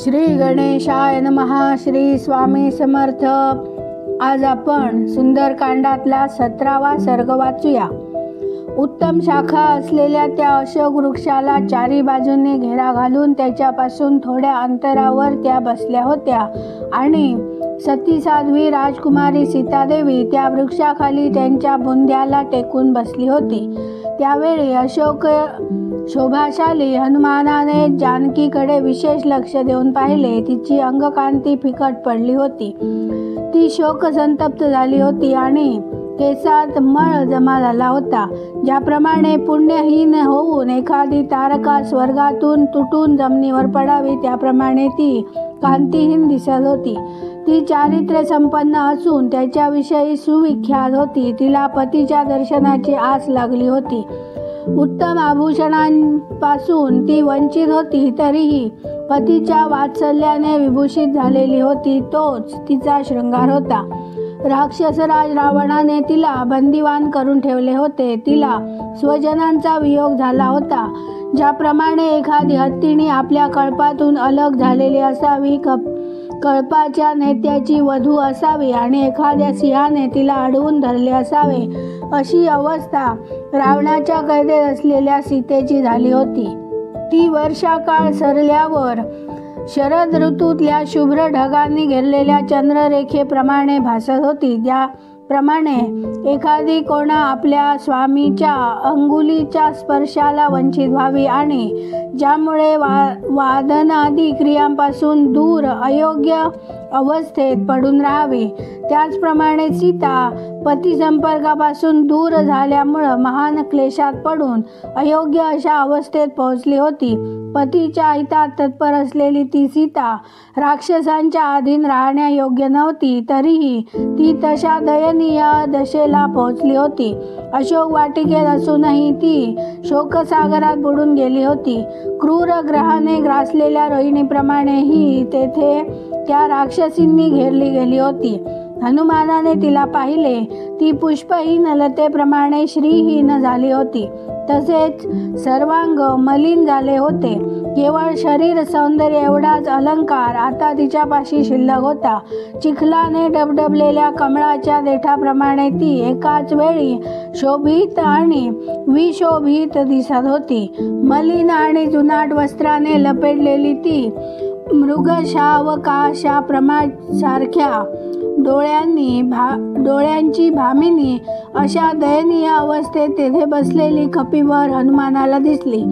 श्री गणेशाय नमः. श्री स्वामी समर्थ. आज आपण सुंदरकांडातला 17वा सर्ग वाचूया. उत्तम शाखा असलेल्या त्या अशोक वृक्षाला चारी बाजूने घेरा घालून त्याच्यापासून थोड्या अंतरावर त्या बसल्या होत्या आणि सती साध्वी राजकुमारी सीतादेवी त्या वृक्षाखाली त्यांच्या बुंध्याला टेकून बसली होती. त्यावेळी अशोक शोभाशाली हनुमानाने जानकीकडे विशेष लक्ष देऊन पाहिले. तिची अंगकांती फिकट पडली होती. ती शोकसंतप्त झाली होती आणि केसात मळ जमा झाला होता. ज्याप्रमाणे पुण्यहीन होऊन एखादी तारका स्वर्गातून तुटून जमिनीवर पडावी त्याप्रमाणे ती कांतीहीन दिसत होती. ती चारित्र्य संपन्न असून त्याच्याविषयी सुविख्यात होती. तिला पतीच्या दर्शनाची आस लागली होती. उत्तम आभूषणांपासून ती वंचित होती, तरीही पतीच्या वात्सल्याने विभूषित झालेली होती. तोच तिचा शृंगार होता. राक्षसराज रावणाने तिला बंदिवान करून ठेवले होते. तिला स्वजनांचा वियोग झाला होता. ज्याप्रमाणे एखादी हत्तीणी आपल्या कळपातून अलग झालेली असावी, कळपाच्या नेत्याची वधू असावी आणि एखाद्या सिंहाने तिला अडवून धरले असावे, अशी अवस्था रावणाच्या कैदेत असलेल्या सीतेची झाली होती. ती वर्षाकाळ सरल्यावर शरद ऋतूतल्या शुभ्र ढगांनी घेरलेल्या चंद्ररेखेप्रमाणे भासत होती. ज्याप्रमाणे एखादी कोणा आपल्या स्वामीच्या अंगुलीच्या स्पर्शाला वंचित व्हावी आणि ज्यामुळे वादनादी क्रियांपासून दूर अयोग्य अवस्थेत पडून राहावी, त्याचप्रमाणे सीता पती संपर्कापासून दूर झाल्यामुळं महान क्लेशात पडून अयोग्य अशा अवस्थेत पोहोचली होती. पतीच्या हितात तत्पर असलेली ती सीता राक्षसांच्या अधीन राहण्यायोग्य नव्हती, तरीही ती तशा दयनीय दशेला पोहोचली होती. अशोक वाटिकेत असूनही ती शोकसागरात बुडून गेली होती. क्रूर ग्रहाने ग्रासलेल्या रोहिणीप्रमाणे ही तेथे त्या राक्षसींनी घेरली गेली होती. हनुमानाने तिला पाहिले. ती पुष्पहीन लतेप्रमाणे श्रीहीन झाली होती. तसेच सर्वांग मलिन झाले होते. केवळ शरीर सौंदर्य एवढाच अलंकार आता तिच्यापाशी शिल्लक होता. चिखलाने डबडबलेल्या कमळाच्या देठाप्रमाणे ती एकाच वेळी शोभित आणि विशोभित दिसत होती. मलिन आणि जुनाट वस्त्राने लपेटलेली ती मृगशावकाशाप्रमासारख्या डोळ्यांची भामिनी अशा दयनीय अवस्थेत तेथे बसलेली कपिवर हनुमानाला दिसली.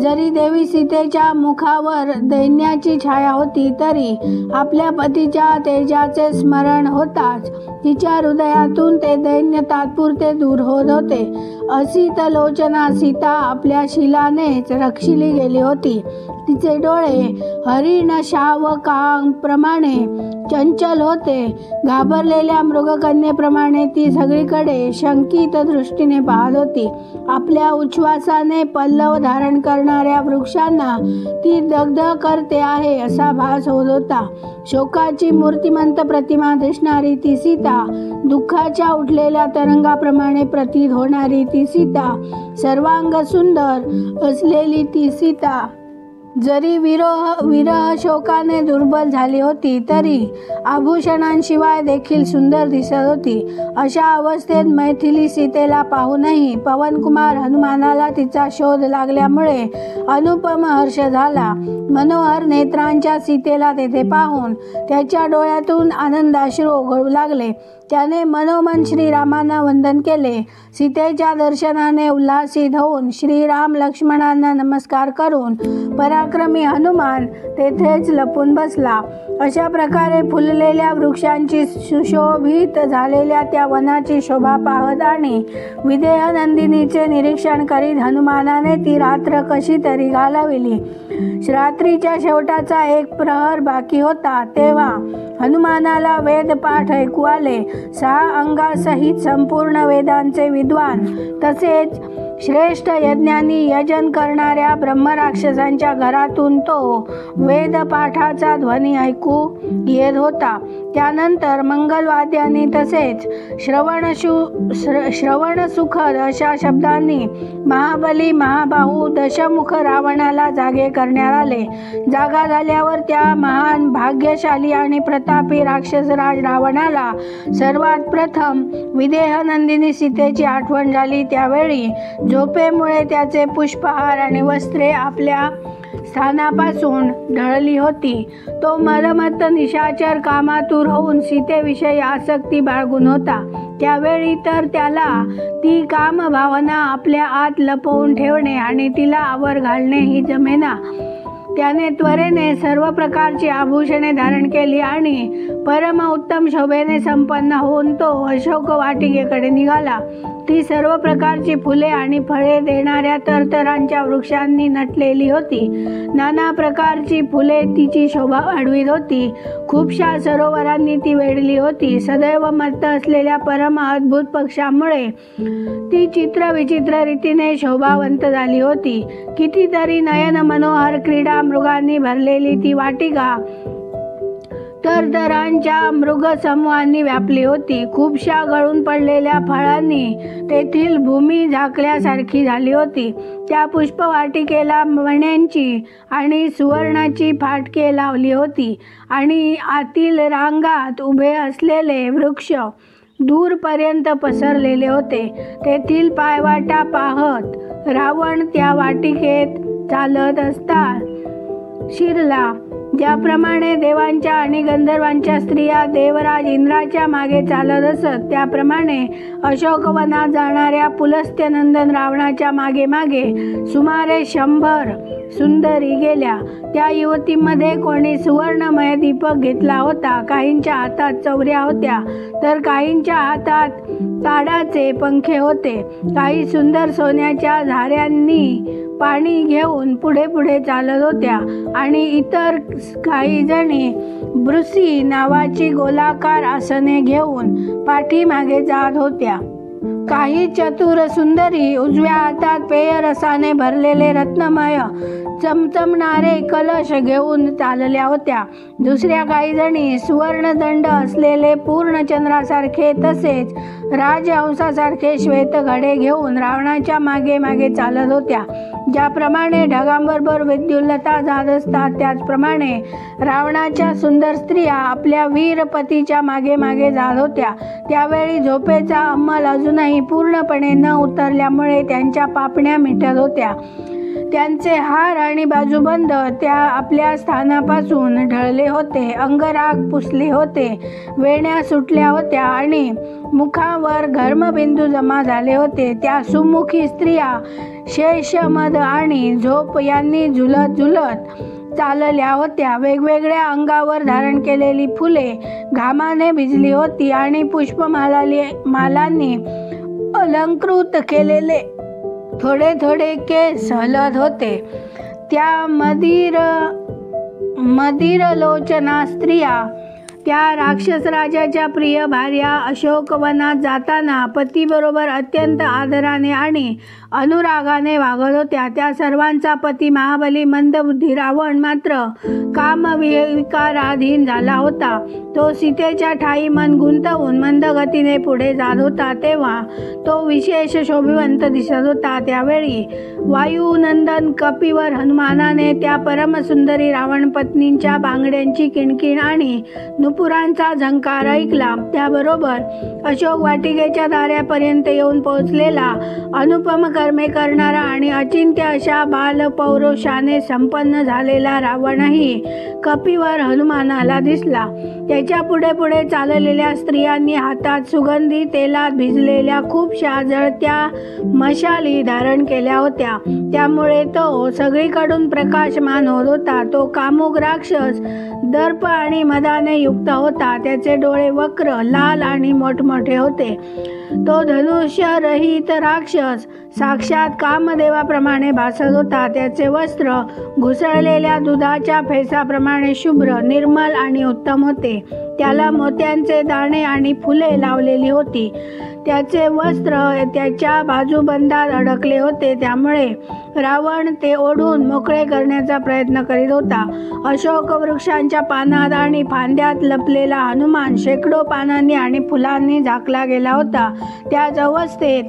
जरी देवी सीतेच्या मुखावर दैन्याची छाया होती, तरी आपल्या पतीच्या तेजाचे स्मरण होताच तिच्या हृदयातून ते दैन्य तात्पुरते दूर होत होते. असित लोचना सीता आपल्या शिलानेच रक्षिली गेली होती. तिचे डोळे हरिण शावकांप्रमाणे चंचल होते. घाबरलेल्या मृगकन्येप्रमाणे ती सगळीकडे शंकित दृष्टीने पाहत होती. आपल्या उच्छ्वासाने पल्लव धारण करणाऱ्या वृक्षांना ती दग्ध करते आहे असा भास होत होता. शोकाची मूर्तिमंत प्रतिमा दिसणारी ती सीता, दुःखाच्या उठलेल्या तरंगाप्रमाणे प्रतीत होणारी ती सीता, सर्वांग सुंदर असलेली ती सीता जरी विरह शोकाने दुर्बल झाली होती, तरी आभूषणांशिवाय देखील सुंदर दिसत होती. अशा अवस्थेत मैथिली सीतेला पाहूनही पवनकुमार हनुमानाला तिचा शोध लागल्यामुळे अनुपम हर्ष झाला. मनोहर नेत्रांच्या सीतेला तेथे पाहून त्याच्या डोळ्यातून आनंदाश्रू ओघळू लागले. त्याने मनोमन श्रीरामांना वंदन केले. सीतेच्या दर्शनाने उल्हासित होऊन श्रीराम लक्ष्मणांना नमस्कार करून पराक्रमी हनुमान तेथेच लपून बसला. अशा प्रकारे फुललेल्या वृक्षांची सुशोभित झालेल्या त्या वनाची शोभा पाहत आणि विदेह नंदिनीचे निरीक्षण करीत हनुमानाने ती रात्र कशी तरी घालविली. रात्रीच्या शेवटाचा एक प्रहर बाकी होता, तेव्हा हनुमानाला वेदपाठ ऐकू आले. 6 अंगासहित संपूर्ण वेदांचे विद्वान तसेच श्रेष्ठ यज्ञांनी यजन करणाऱ्या ब्रह्मराक्षसांच्या घरातून तो वेदपाठाचा ध्वनी ऐकू येत होता. त्यानंतर मंगलवाद्यांनी तसेच श्रवणसुखद अशा शब्दांनी महाबली महाबाहू दशमुख रावणाला जागे करण्यात आले. जागा झाल्यावर त्या महान भाग्यशाली आणि प्रतापी राक्षसराज रावणाला सर्वात प्रथम विदेहनंदिनी सीतेची आठवण झाली. त्यावेळी झोपेमुळे त्याचे पुष्पहार आणि वस्त्रे आपल्या स्थानापासून ढळली होती. तो मदमत्त निशाचर कामातुर होऊन सीतेविषयी आसक्ती बाळगून होता. त्यावेळी तर त्याला ती कामभावना आपल्या आत लपवून ठेवणे आणि तिला आवर घालणे ही जमेना. त्याने त्वरेने सर्व प्रकारची आभूषणे धारण केली आणि परम उत्तम शोभेने संपन्न होऊन तो अशोक वाटिकेकडे निघाला. ती सर्व प्रकारची फुले आणि फळे देणाऱ्या तरतरांच्या वृक्षांनी नटलेली होती. नाना प्रकारची फुले तिची शोभा वाढवित होती. खूपशा सरोवरांनी ती वेढली होती. सदैव मत्त असलेल्या परम अद्भुत पक्षामुळे ती चित्र विचित्र रीतीने शोभावंत झाली होती. कितीतरी नयन मनोहर क्रीडा मृगांनी भरलेली ती वाटिका तरतरांच्या मृगसमूहांनी व्यापली होती. खूपशा गळून पडलेल्या फळांनी तेथील भूमी झाकल्यासारखी झाली होती. त्या पुष्पवाटिकेला मण्यांची आणि सुवर्णाची फाटके लावली होती आणि आतील रांगात उभे असलेले वृक्ष दूरपर्यंत पसरलेले होते. तेथील पायवाटा पाहत रावण त्या वाटिकेत चालत असता शिरला. ज्याप्रमाणे देवांच्या आणि गंधर्वांच्या स्त्रिया देवराज इंद्राच्या मागे चालत असत, त्याप्रमाणे अशोकवनात जाणाऱ्या पुलस्त्यनंदन रावणाच्या मागे मागे सुमारे 100 सुंदरी गेल्या. त्या युवतीमध्ये कोणी सुवर्णमय दीपक घेतला होता, काहींच्या हातात चौऱ्या होत्या तर काहींच्या हातात ताडाचे पंखे होते. काही सुंदर सोन्याच्या झाऱ्यांनी पाणी घेऊन पुढे पुढे चालत होत्या आणि इतर काही जणी ब्रुसी नावाची गोलाकार आसने घेऊन पाठीमागे जात होत्या. काही चतुर सुंदरी उजव्या हातात पेयरसाने भरलेले रत्नमय चमचमणारे कलश घेऊन चालल्या होत्या. दुसऱ्या काही जणी सुवर्णदंड असलेले पूर्णचंद्रासारखे तसेच राजहंसासारखे श्वेत घडे घेऊन रावणाच्या मागे मागे चालत होत्या. ज्याप्रमाणे ढगांबरोबर विद्युल्लता जात असतात, त्याचप्रमाणे रावणाच्या सुंदर स्त्रिया आपल्या वीरपतीच्या मागे मागे जात होत्या. त्यावेळी झोपेचा अंमल अजूनही पूर्णपणे न उतरल्यामुळे त्यांच्या पापण्या मिटत होत्या. त्यांचे हार आणि बाजूबंद त्या आपल्या स्थानापासून ढळले होते. अंगराग पुसले होते. वेण्या सुटल्या होत्या आणि मुखावर घर्मबिंदू जमा झाले होते. त्या सुमुखी स्त्रिया शेषमद आणि झोप यांनी झुलत झुलत चालल्या होत्या. वेगवेगळ्या अंगावर धारण केलेली फुले घामाने भिजली होती आणि पुष्पमालांनी अलंकृत केलेले थोडे थोडे केस हलत होते. त्या मदिरलोचना स्त्रिया त्या राक्षसराजाच्या प्रिय भार्या अशोकवनात जाताना पतीबरोबर अत्यंत आदराने आणि अनुरागाने वागत होत्या. त्या सर्वांचा पती महाबली मंदबुद्धी रावण मात्र कामविकाराधीन झाला होता. तो सीतेच्या ठाई मन गुंतवून मंद गतीने पुढे जात होता. तेव्हा तो विशेष शोभिवंत दिसत होता. त्यावेळी वायुनंदन कपिवर हनुमानाने त्या परमसुंदरी रावण पत्नींच्या बांगड्यांची किणकिण आणि नुपुरांचा झंकार ऐकला. त्याबरोबर अशोक वाटिकेच्या दारापर्यंत येऊन पोहोचलेला अनुपम कर्मे करणारा आणि अचिंत्य अशा बालपौरुषाने संपन्न झालेला रावणही कपिवर हनुमानाला दिसला. त्याच्या पुढे पुढे चाललेल्या स्त्रियांनी हातात सुगंधी तेलात भिजलेल्या खूपशा जळत्या मशाली धारण केल्या होत्या. त्यामुळे तो सगळीकडून प्रकाशमान होत होता. तो कामुक राक्षस दर्प आणि मदाने युक्त होता. त्याचे डोळे वक्र, लाल आणि मोठमोठे होते. तो धनुष्य रहित राक्षस साक्षात कामदेवाप्रमाणे भासत होता. त्याचे वस्त्र घुसळलेल्या दुधाच्या फेसाप्रमाणे शुभ्र, निर्मल आणि उत्तम होते. त्याला मोत्यांचे दाणे आणि फुले लावलेली होती. त्याचे वस्त्र त्याच्या बाजूबंदात अडकले होते, त्यामुळे रावण ते ओढून मोकळे करण्याचा प्रयत्न करीत होता. अशोक वृक्षांच्या पानात आणि फांद्यात लपलेला हनुमान शेकडो पानांनी आणि फुलांनी झाकला गेला होता. त्याच अवस्थेत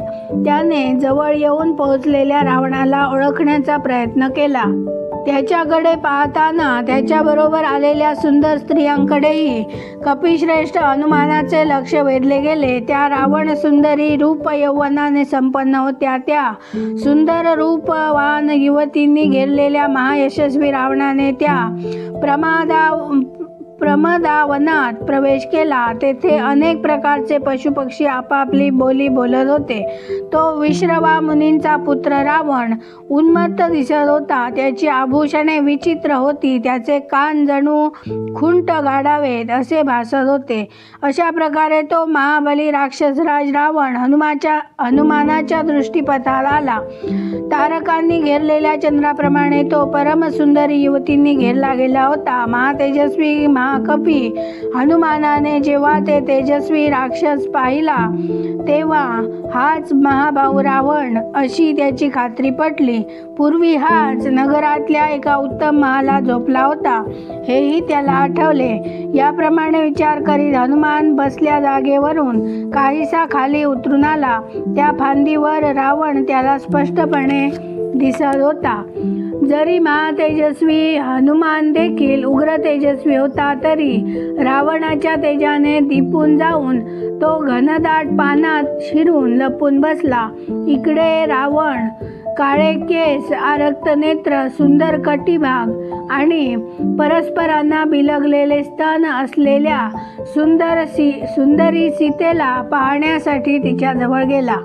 त्याने जवळ येऊन पोहोचलेल्या रावणाला ओळखण्याचा प्रयत्न केला. त्याच्याकडे पाहताना त्याच्याबरोबर आलेल्या सुंदर स्त्रियांकडेही कपिश्रेष्ठ हनुमानाचे लक्ष वेधले गेले. त्या रावण सुंदरी रूप यौवनाने संपन्न होत्या. त्या सुंदर रूपवान युवतींनी घेरलेल्या महायशस्वी रावणाने त्या प्रमदावनात प्रवेश केला. तेथे अनेक प्रकारचे पशुपक्षी आपापली बोली बोलत होते. तो विश्रवा मुनींचा पुत्र रावण उन्मत्त दिसत होता. त्याची आभूषणे विचित्र होती. त्याचे कान जणू खुंट गाडावेत असे भासत होते. अशा प्रकारे तो महाबली राक्षसराज रावण हनुमानाच्या दृष्टीपथात आला. तारकांनी घेरलेल्या चंद्राप्रमाणे तो परमसुंदरी युवतींनी घेरला गेला होता. महातेजस्वी महाकपी हनुमानाने जेव्हा ते तेजस्वी राक्षस पाहिला, तेव्हा हाच महाभाऊ रावण अशी त्याची खात्री पटली. पूर्वी हाच नगरातल्या एका उत्तम महालात झोपला होता, हेही त्याला आठवले. याप्रमाणे विचार करीत हनुमान बसल्या जागेवरून काहीसा खाली उतरून आला. त्या फांदीवर रावण त्याला स्पष्टपणे दिसत होता. जरी महातेजस्वी हनुमान देखील उग्र तेजस्वी होता, तरी रावणाच्या तेजाने दिपून जाऊन तो घनदाट पानात शिरून लपून बसला. इकडे रावण काळे केस, आरक्त नेत्र, सुंदर कटिभाग आणि परस्परांना बिलगलेले स्तन असलेल्या सुंदरी सीतेला पाहण्यासाठी तिच्याजवळ गेला.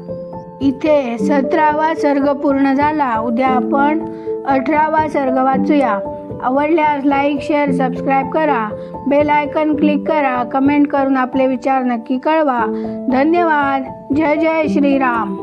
इथे 17वा सर्ग पूर्ण झाला. उद्या आपण 18वा सर्ग वाचूया. आवडल्यास लाईक, शेअर, सबस्क्राईब करा. बेल आयकॉन क्लिक करा. कमेंट करून आपले विचार नक्की कळवा. धन्यवाद. जय जय श्रीराम.